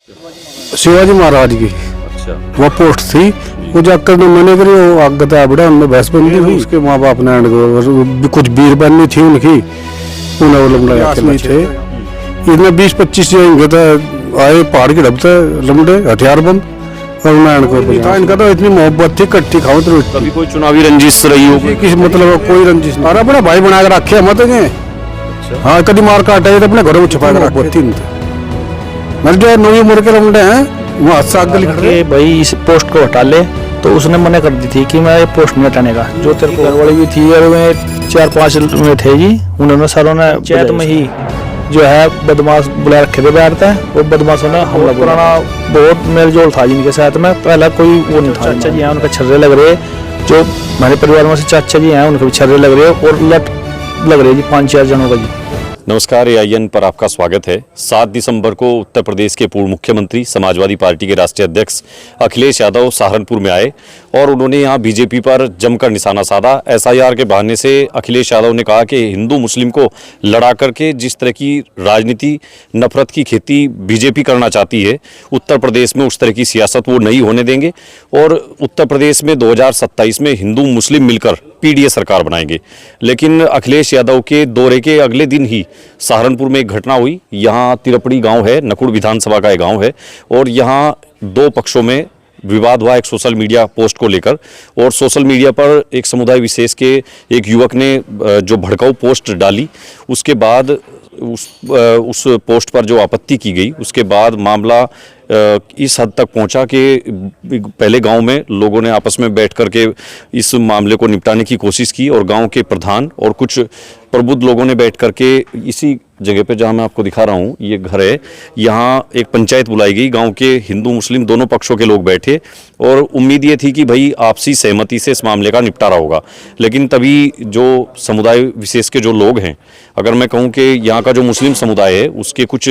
शिवाजी महाराज की अच्छा। वो पोस्ट थी। वो जाकर मैंने करी वो आगे था बड़ा उनमें बहस बंदी हुई। उसके माँ बाप ने कुछ बीर बहनी थी उनकी, उन्हें वो लमड़े में थे। इतने 20-25 जाएंगे तो आए पहाड़ की ढब से लमड़े हथियार बंद। और इनका तो इतनी मोहब्बत थी, कट्टी खाओ तो कभी कोई चुनावी रंजिश रही होगी? किसी मतलब कोई रंजिश नहीं। और अपना भाई बना के रखे मत। हाँ कभी मार काटे तो अपने घरों में छुपा के रखे थी। मतलब जो नई उम्र के लमड़े हैं वो हाथ आगे लिख रहे भाई इस पोस्ट को हटा ले, तो उसने मना कर दी थी कि मैं ये पोस्ट नहीं हटाने का। जो तेरे को घर वाली भी थी और वे 4-5 में थे जी, उन्होंने सारों ने पंचायत में ही जो है बदमाश बुला रखे थे बैठता है। वो बदमाशों ने हमला पुराना बहुत मेल जोल था जिनके साथ में, पहला कोई वो नहीं था। चाचा जी हैं उनके छर्रे लग रहे, जो हमारे परिवार में से चाचा जी हैं उनके भी छर्रे लग रहे और लट लग रहे जी 5-4 जनों का जी। नमस्कार, AIN पर आपका स्वागत है। 7 दिसंबर को उत्तर प्रदेश के पूर्व मुख्यमंत्री समाजवादी पार्टी के राष्ट्रीय अध्यक्ष अखिलेश यादव सहारनपुर में आए और उन्होंने यहां बीजेपी पर जमकर निशाना साधा। SIR के बहाने से अखिलेश यादव ने कहा कि हिंदू मुस्लिम को लड़ा करके जिस तरह की राजनीति, नफरत की खेती बीजेपी करना चाहती है, उत्तर प्रदेश में उस तरह की सियासत वो नहीं होने देंगे और उत्तर प्रदेश में 2027 में हिंदू मुस्लिम मिलकर PDA सरकार बनाएंगे। लेकिन अखिलेश यादव के दौरे के अगले दिन ही सहारनपुर में एक घटना हुई। यहाँ तिरपड़ी गांव है, नकुड़ विधानसभा का एक गांव है और यहाँ दो पक्षों में विवाद हुआ एक सोशल मीडिया पोस्ट को लेकर। और सोशल मीडिया पर एक समुदाय विशेष के एक युवक ने जो भड़काऊ पोस्ट डाली, उसके बाद उस पोस्ट पर जो आपत्ति की गई, उसके बाद मामला इस हद तक पहुंचा कि पहले गांव में लोगों ने आपस में बैठ करके इस मामले को निपटाने की कोशिश की और गांव के प्रधान और कुछ प्रबुद्ध लोगों ने बैठ करके इसी जगह पे जहां मैं आपको दिखा रहा हूं, ये घर है, यहां एक पंचायत बुलाई गई। गांव के हिंदू मुस्लिम दोनों पक्षों के लोग बैठे और उम्मीद ये थी कि भाई आपसी सहमति से इस मामले का निपटारा होगा। लेकिन तभी जो समुदाय विशेष के जो लोग हैं, अगर मैं कहूं कि यहाँ का जो मुस्लिम समुदाय है उसके कुछ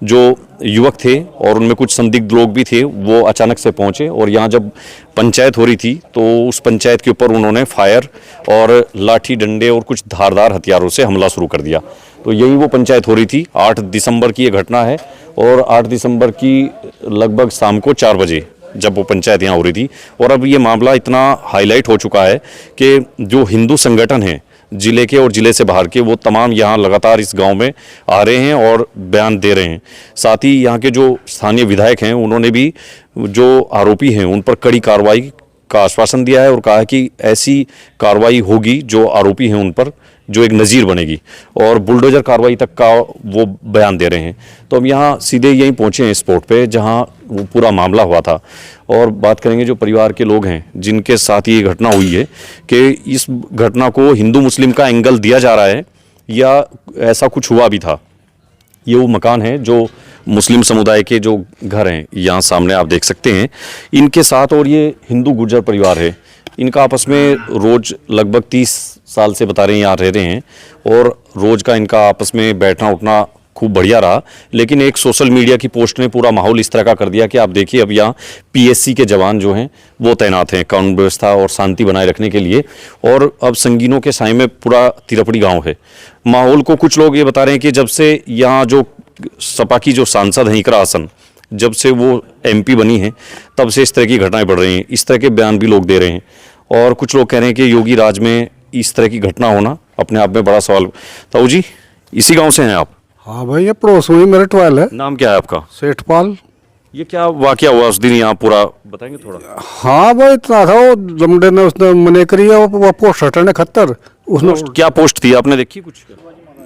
जो युवक थे और उनमें कुछ संदिग्ध लोग भी थे, वो अचानक से पहुंचे और यहाँ जब पंचायत हो रही थी तो उस पंचायत के ऊपर उन्होंने फायर और लाठी डंडे और कुछ धारदार हथियारों से हमला शुरू कर दिया। तो यही वो पंचायत हो रही थी। 8 दिसंबर की ये घटना है और 8 दिसंबर की लगभग शाम को 4 बजे जब वो पंचायत यहाँ हो रही थी। और अब ये मामला इतना हाईलाइट हो चुका है कि जो हिंदू संगठन हैं जिले के और जिले से बाहर के, वो तमाम यहाँ लगातार इस गांव में आ रहे हैं और बयान दे रहे हैं। साथ ही यहाँ के जो स्थानीय विधायक हैं उन्होंने भी जो आरोपी हैं उन पर कड़ी कार्रवाई का आश्वासन दिया है और कहा है कि ऐसी कार्रवाई होगी जो आरोपी हैं उन पर, जो एक नज़ीर बनेगी, और बुलडोजर कार्रवाई तक का वो बयान दे रहे हैं। तो हम यहाँ सीधे यहीं पहुँचे हैं स्पॉट पे जहाँ वो पूरा मामला हुआ था और बात करेंगे जो परिवार के लोग हैं जिनके साथ ये घटना हुई है कि इस घटना को हिंदू मुस्लिम का एंगल दिया जा रहा है या ऐसा कुछ हुआ भी था। ये वो मकान है जो मुस्लिम समुदाय के जो घर हैं यहाँ सामने आप देख सकते हैं, इनके साथ, और ये हिंदू गुर्जर परिवार है, इनका आपस में रोज़ लगभग 30 साल से बता रहे हैं यहाँ रह रहे हैं और रोज़ का इनका आपस में बैठना उठना खूब बढ़िया रहा। लेकिन एक सोशल मीडिया की पोस्ट ने पूरा माहौल इस तरह का कर दिया कि आप देखिए अब यहाँ PSC के जवान जो हैं वो तैनात हैं कानून व्यवस्था और शांति बनाए रखने के लिए, और अब संगीनों के साए में पूरा तिरपड़ी गाँव है। माहौल को कुछ लोग ये बता रहे हैं कि जब से यहाँ जो सपा की जो सांसद हैं इकरा हसन, जब से वो MP बनी है तब से इस तरह की घटनाएं बढ़ रही हैं। इस तरह के बयान भी लोग दे रहे हैं और कुछ लोग कह रहे हैं कि योगी राज में इस तरह की घटना होना अपने आप में बड़ा सवाल। ताऊ जी, इसी गांव से हैं आप? हाँ भाई, ये पड़ोस में मेरे ट्वेल है। नाम क्या है आपका? सेठपाल। ये क्या वाकया हुआ उस दिन यहाँ, पूरा बताएंगे थोड़ा? हाँ भाई, इतना था वो लमड़े ने उसने मने करी है वो पोस्ट हटाने खतर। उसने क्या पोस्ट थी आपने देखी कुछ?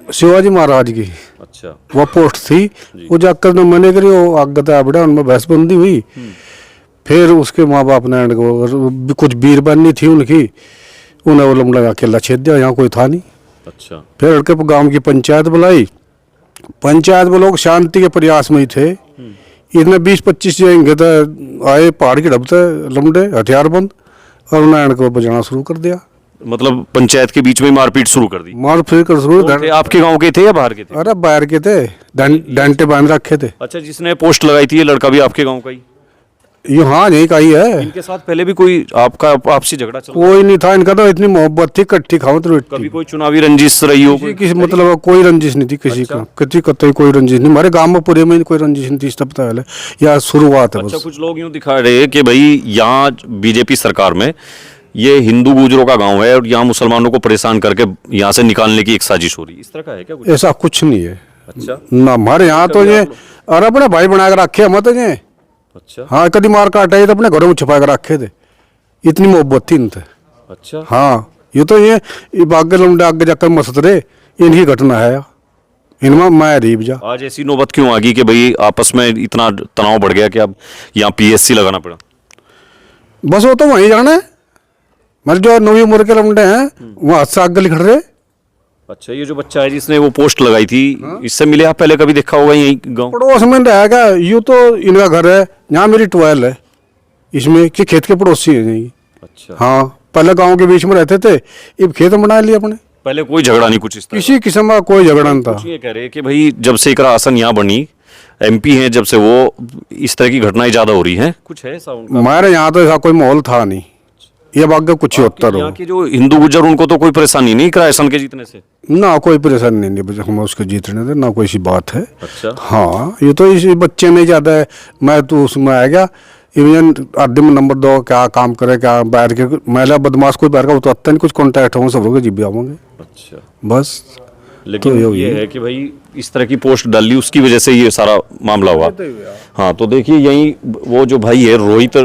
शिवाजी महाराज की अच्छा। वो पोस्ट थी। वो जाकर मने करी वो आगे था बड़ा उनमें बहस बंदी हुई। फिर उसके माँ बाप ने कुछ बीर बहनी थी उनकी, उन्हें वो लमड़ा अकेला छेद दिया, यहाँ कोई था नहीं। अच्छा। फिर उनके गांव की पंचायत बुलाई। पंचायत में लोग शांति के प्रयास में ही थे। इतने 20-25 जाएंगे तो आए पहाड़ की ढब से लमड़े हथियार बंद और उन्होंने को बजाना शुरू कर दिया। मतलब पंचायत के बीच में मारपीट शुरू कर दी? मारपीट कर शुरू। आपके गांव के थे या बाहर के थे? अरे बाहर के थे, डंडे बांध रखे थे। अच्छा, जिसने पोस्ट लगाई थी ये लड़का भी आपके गांव का ही? ये हाँ यही का ही है। इनके साथ पहले भी कोई आपका आपसी झगड़ा चल कोई नहीं था इनका, तो इतनी मोहब्बत थी, इकट्ठी खाओ तो कभी कोई चुनावी रंजिश रही हो कोई? किसी मतलब कोई रंजिश नहीं थी किसी का, किसी कतई कोई रंजिश नहीं। हमारे गांव में पूरे में कोई रंजिश नहीं थी, इसका पता है या शुरुआत है अच्छा, बस। कुछ लोग यूं दिखा रहे हैं कि भाई यहाँ बीजेपी सरकार में ये हिंदू गुजरों का गांव है और यहाँ मुसलमानों को परेशान करके यहाँ से निकालने की एक साजिश हो रही है, इस तरह का है क्या कुछ? ऐसा कुछ नहीं है अच्छा ना हमारे यहाँ तो ये, और अपने भाई बना के रखे हम तो ये। अच्छा हाँ कभी मार काटा ये तो अपने घरों में छुपा के रखे थे, इतनी मोहब्बत थी इनसे। अच्छा हाँ ये तो ये आगे लौंडे आगे जाकर मसत रहे, इनकी घटना है इनमें मैं रीब जा। आज ऐसी नौबत क्यों आ गई कि भाई आपस में इतना तनाव बढ़ गया कि अब यहाँ पीएससी लगाना पड़ा? बस वो तो वहीं जाना है, मतलब जो नवी उम्र के लौंडे हैं वो हाथ से आगे लिख रहे। अच्छा, ये जो बच्चा है जिसने वो पोस्ट लगाई थी, इससे मिले आप पहले कभी देखा होगा यही गाँव? पड़ोस में रहेगा, यूँ तो इनका घर है, यहाँ मेरी ट्वेल्व है, इसमें कि खेत के पड़ोसी है यही। अच्छा, हाँ पहले गांव के बीच में रहते थे, अब खेत बना लिए अपने। पहले कोई झगड़ा नहीं कुछ इस तरह? किसी किस्म का कोई झगड़ा नहीं था। कुछ ये कह रहे हैं कि भाई जब से इकरा हसन यहाँ बनी एमपी हैं, जब से वो इस तरह की घटनाएं ज्यादा हो रही हैं, कुछ है ऐसा उनका? हमारे यहाँ तो ऐसा कोई माहौल था नहीं, ये बाग कुछ ही होता यहाँ रहो के जो हिंदू गुजर उनको तो कोई परेशानी नहीं इकरा हसन के जीतने से? ना, कोई परेशानी नहीं हम उसके जीतने थे, ना कोई सी बात है। अच्छा, हाँ ये तो इस बच्चे में ज़्यादा है, मैं तो उसमें आ गया इवन आधे में नंबर 2 क्या काम करे, क्या बैठ के महिला बदमाश कोई बैठ का, वो तो आता नहीं, कुछ कॉन्टैक्ट होंगे सब लोग जीबी आवेंगे अच्छा। बस। लेकिन तो ये है कि भाई इस तरह की पोस्ट डाली उसकी वजह से ये सारा मामला हुआ। हाँ तो देखिए यही वो जो भाई है रोहित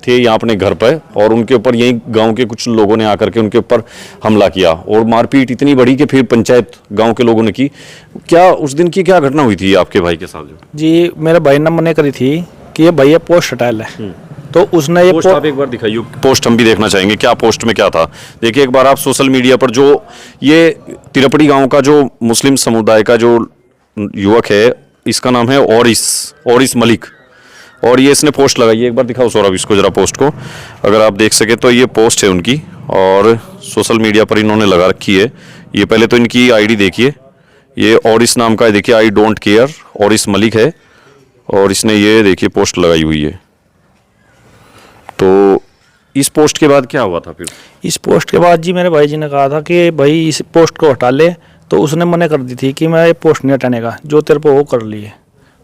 थे यहाँ अपने घर पर, और उनके ऊपर यही गांव के कुछ लोगों ने आकर के उनके ऊपर हमला किया और मारपीट इतनी बड़ी कि फिर पंचायत गांव के लोगों ने की। क्या उस दिन की क्या घटना हुई थी आपके भाई के साथ? जो जी मेरे भाई ने मने करी थी कि ये भैया पोस्ट हटा ले, तो उसने ये पोस्ट आप एक बार दिखाइए, पोस्ट हम भी देखना चाहेंगे क्या पोस्ट में क्या था। देखिए एक बार आप सोशल मीडिया पर जो ये तिरपड़ी गांव का जो मुस्लिम समुदाय का जो युवक है, इसका नाम है ओरिस मलिक, और ये इसने पोस्ट लगाई है। एक बार दिखाओ सौरभ इसको जरा पोस्ट को, अगर आप देख सके तो ये पोस्ट है उनकी और सोशल मीडिया पर इन्होंने लगा रखी है। ये पहले तो इनकी आईडी देखिए, ये ओरिस नाम का है, देखिए आई डोंट केयर ओरिस मलिक है, और इसने ये देखिए पोस्ट लगाई हुई है। तो इस पोस्ट के बाद क्या हुआ था फिर? इस पोस्ट के बाद जी मेरे भाई जी ने कहा था कि भाई इस पोस्ट को हटा ले, तो उसने मना कर दी थी कि मैं ये पोस्ट नहीं हटाने का, जो तेरे पे वो कर लिए।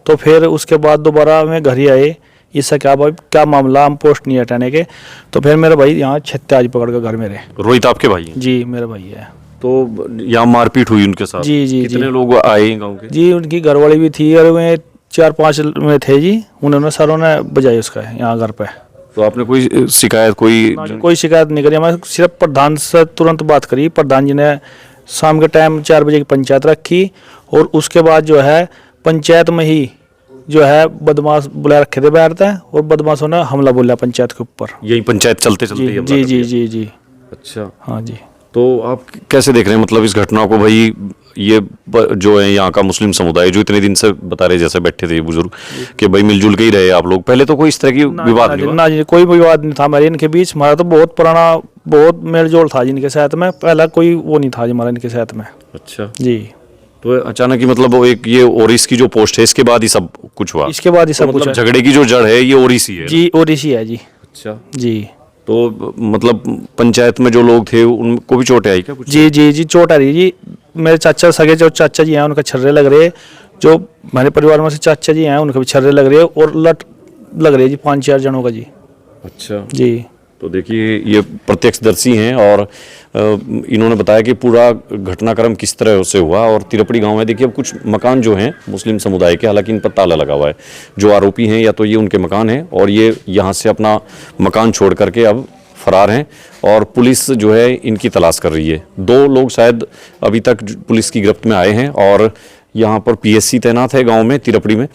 तो फिर उसके बाद दोबारा मैं घर ही आए, इससे क्या भाई क्या मामला, हम पोस्ट नहीं हटाने के। तो फिर मेरे भाई यहाँ छत्ते आज पकड़ कर घर मेरे। रोहित आपके भाई हैं? जी मेरे भाई है। तो यहाँ मारपीट हुई उनके साथ? जी जी कितने जी। लोग आए गांव के? जी उनकी घरवाली भी थी और वे 4-5 में थे जी, उन्होंने सारों ने बजाई उसका यहाँ घर पे। तो आपने कोई शिकायत कोई शिकायत नहीं करी, मैं सिर्फ प्रधान से तुरंत बात करी। प्रधान जी ने शाम के टाइम 4 बजे की पंचायत रखी, और उसके बाद जो है पंचायत में ही जो है बदमाश बुला रखे थे बैठते हैं, और बदमाशों ने हमला बोला पंचायत के ऊपर। यही पंचायत चलते चलते जी जी जी जी जी। अच्छा, हाँ जी। तो आप कैसे देख रहे हैं मतलब इस घटना को? भाई ये जो है यहाँ का मुस्लिम समुदाय जो इतने दिन से बता रहे, जैसे बैठे थे ये बुजुर्ग कि भाई मिलजुल के ही रहे आप लोग, पहले तो कोई इस तरह की विवाद नहीं हुआ? ना जी कोई विवाद नहीं था हमारे इनके बीच, हमारा तो बहुत पुराना बहुत मेलजोल था जिनके साथ में, पहला कोई वो नहीं था जी हमारा इनके साथ में। अच्छा, जी। तो अचानक ही मतलब वो एक ये ओरिस की जो पोस्ट है इसके बाद ही सब कुछ हुआ? इसके बाद ही सब तो कुछ मतलब है। झगड़े की जो जड़ है ये ओरिस ही है? जी ओरिसी है जी। अच्छा, जी। तो मतलब पंचायत में जो लोग थे उनको भी चोटें आई क्या कुछ? जी जी जी चोट आ रही जी। मेरे चाचा सगे जो चाचा जी हैं उनका छर्रे लग रहे, जो हमारे परिवार में से चाचा जी हैं उनके भी छर्रे लग रहे, और लट लग रही है जी 5-4 जनों का जी। अच्छा जी। तो देखिए ये प्रत्यक्षदर्शी हैं और इन्होंने बताया कि पूरा घटनाक्रम किस तरह से हुआ। और तिरपड़ी गांव में देखिए अब कुछ मकान जो हैं मुस्लिम समुदाय के, हालांकि इन पर ताला लगा हुआ है, जो आरोपी हैं या तो ये उनके मकान हैं और ये यहाँ से अपना मकान छोड़ करके अब फरार हैं, और पुलिस जो है इनकी तलाश कर रही है। 2 लोग शायद अभी तक पुलिस की गिरफ्त में आए हैं, और यहाँ पर पीएससी तैनात है गाँव में तिरपड़ी में।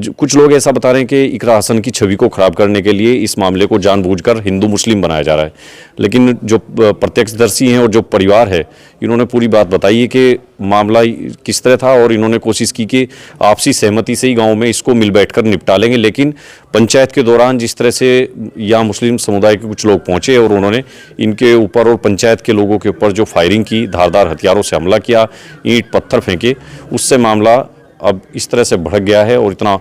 कुछ लोग ऐसा बता रहे हैं कि इकरा हसन की छवि को खराब करने के लिए इस मामले को जानबूझकर हिंदू मुस्लिम बनाया जा रहा है, लेकिन जो प्रत्यक्षदर्शी हैं और जो परिवार है इन्होंने पूरी बात बताई है कि मामला किस तरह था, और इन्होंने कोशिश की कि आपसी सहमति से ही गांव में इसको मिल बैठकर निपटा लेंगे। लेकिन पंचायत के दौरान जिस तरह से यहाँ मुस्लिम समुदाय के कुछ लोग पहुँचे और उन्होंने इनके ऊपर और पंचायत के लोगों के ऊपर जो फायरिंग की, धारदार हथियारों से हमला किया, ईंट पत्थर फेंके, उससे मामला अब इस तरह से भड़क गया है और इतना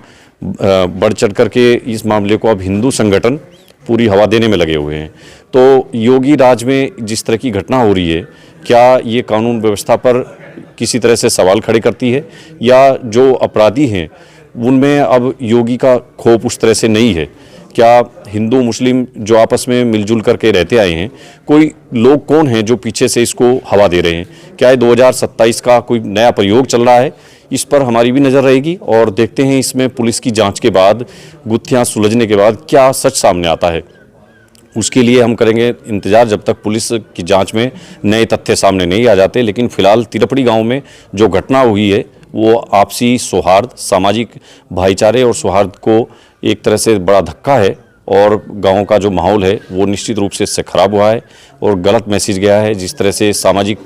बढ़ चढ़ करके इस मामले को अब हिंदू संगठन पूरी हवा देने में लगे हुए हैं। तो योगी राज में जिस तरह की घटना हो रही है, क्या ये कानून व्यवस्था पर किसी तरह से सवाल खड़े करती है, या जो अपराधी हैं उनमें अब योगी का खौफ उस तरह से नहीं है? क्या हिंदू मुस्लिम जो आपस में मिलजुल करके रहते आए हैं, कोई लोग कौन हैं जो पीछे से इसको हवा दे रहे हैं? क्या ये 2027 का कोई नया प्रयोग चल रहा है? इस पर हमारी भी नज़र रहेगी और देखते हैं इसमें पुलिस की जांच के बाद, गुत्थियां सुलझने के बाद क्या सच सामने आता है। उसके लिए हम करेंगे इंतजार जब तक पुलिस की जांच में नए तथ्य सामने नहीं आ जाते। लेकिन फिलहाल तिरपड़ी गांव में जो घटना हुई है वो आपसी सौहार्द, सामाजिक भाईचारे और सौहार्द को एक तरह से बड़ा धक्का है और गांव का जो माहौल है वो निश्चित रूप से इससे ख़राब हुआ है और गलत मैसेज गया है। जिस तरह से सामाजिक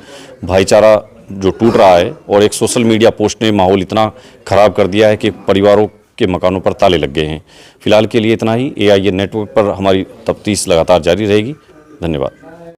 भाईचारा जो टूट रहा है और एक सोशल मीडिया पोस्ट ने माहौल इतना ख़राब कर दिया है कि परिवारों के मकानों पर ताले लग गए हैं। फिलहाल के लिए इतना ही। AIN नेटवर्क पर हमारी तफ्तीश लगातार जारी रहेगी। धन्यवाद।